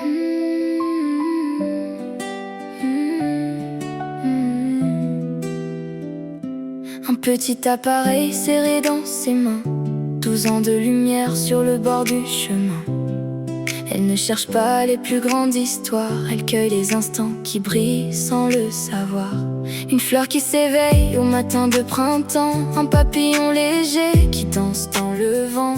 Un petit appareil serré dans ses mains, 12 ans de lumière sur le bord du chemin. Elle ne cherche pas les plus grandes histoires, elle cueille les instants qui brillent sans le savoir. Une fleur qui s'éveille au matin de printemps, un papillon léger qui danse dans le vent,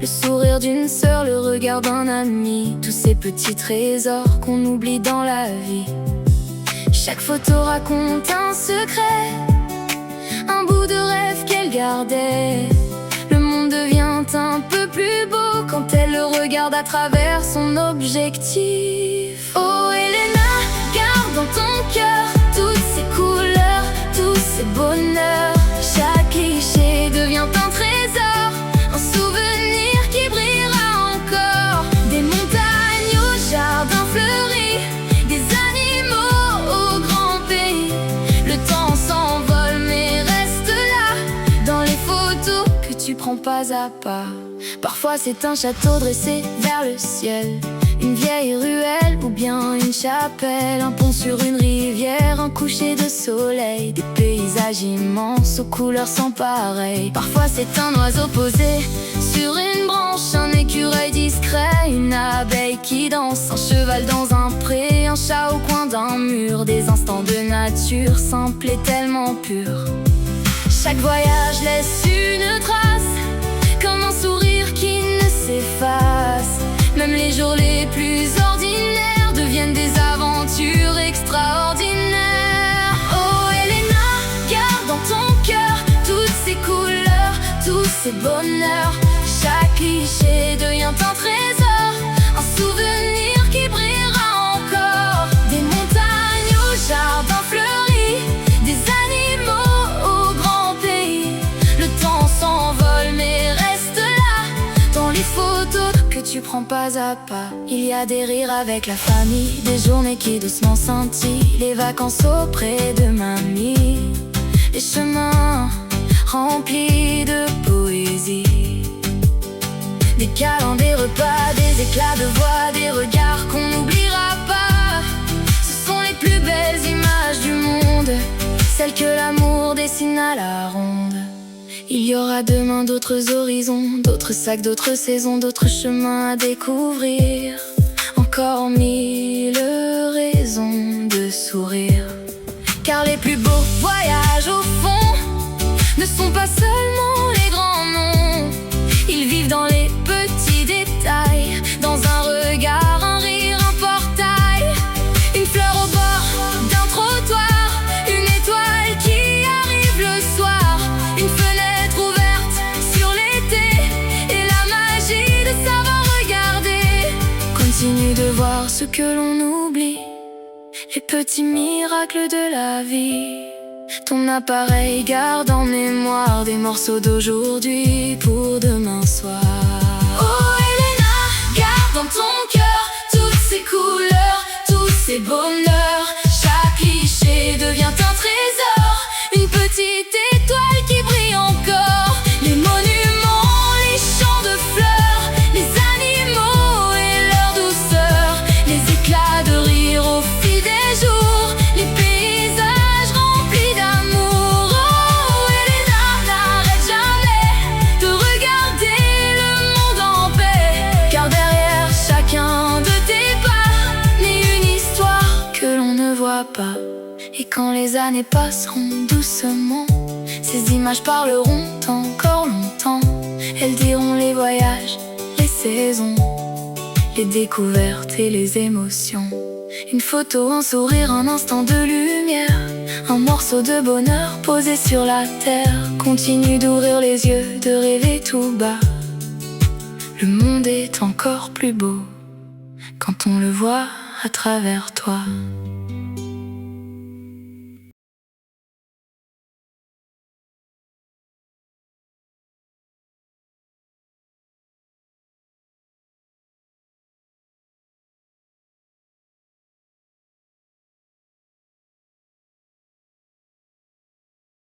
le sourire d'une sœur, le regard d'un ami, tous ces petits trésors qu'on oublie dans la vie. Chaque photo raconte un secret, un bout de rêve qu'elle gardait. Le monde devient un peu plus beau quand elle le regarde à travers son objectif. Oh Elena, garde dans ton cœur toutes ces couleurs, tous ces bonheurs. Chaque cliché devient un trésor, un souvenir qui brillera encore. Des montagnes au jardin fleuri, des animaux au grand pays. Le temps s'envole mais reste là dans les photos que tu prends pas à pas. Parfois c'est un château dressé vers le ciel, une vieille ruelle ou bien une chapelle, un pont sur une rivière, un coucher de soleil, des paysages immenses aux couleurs sans pareil. Parfois c'est un oiseau posé sur une branche, un écureuil discret, une abeille qui danse, un cheval dans un pré, un chat au coin d'un mur. Des instants de nature simple et tellement pure. Chaque voyage laisse une trace, comme un sourire qui ne s'efface. Même les jours les plus ordinaires deviennent des aventures extraordinaires. Oh Elena, garde dans ton cœur toutes ces couleurs, tous ces bonheurs. Chaque cliché devient un trésor, un souvenir qui brillera encore. Des montagnes au jardin fleuri, des animaux au grand pays. Le temps s'envole mais reste là dans les photos que tu prends pas à pas. Il y a des rires avec la famille, des journées qui doucement scintillent, les vacances auprès de mamie, les chemins remplis de poésie, des câlins, des repas, des éclats de voix, des regards qu'on n'oubliera pas. Ce sont les plus belles images du monde, celles que l'amour dessine à la ronde. Il y aura demain d'autres horizons, d'autres sacs, d'autres saisons, d'autres chemins à découvrir. Encore mille raisons de sourire. Car les plus beaux voyages au fond ne sont pas seulement les grands noms. Ils vivent dans les petits détails, dans un regard, un rire, un portail, une fleur au bord d'un trottoir, une étoile qui arrive le soir, une fenêtre ouverte sur l'été et la magie de savoir regarder. Continue de voir ce que l'on oublie, les petits miracles de la vie. Ton appareil garde en mémoire des morceaux d'aujourd'hui pour demain soir. Oh Elena, garde dans ton cœur toutes ces couleurs, tous ces bonheurs. Chaque cliché devient un trésor, une petite étoile qui brille encore. Les monuments, les champs de fleurs, les animaux et leur douceur, les éclats de rire au fil des jours, les paysages remplis d'amour. Oh Elena, n'arrête jamais de regarder le monde en paix, car derrière chacun de tes pas naît une histoire que l'on ne voit pas. Et quand les années passeront doucement, ces images parleront encore longtemps. Elles diront les voyages, les saisons, les découvertes et les émotions. Une photo, un sourire, un instant de lumière, un morceau de bonheur posé sur la terre. Continue d'ouvrir les yeux, de rêver tout bas. Le monde est encore plus beau quand on le voit à travers toi.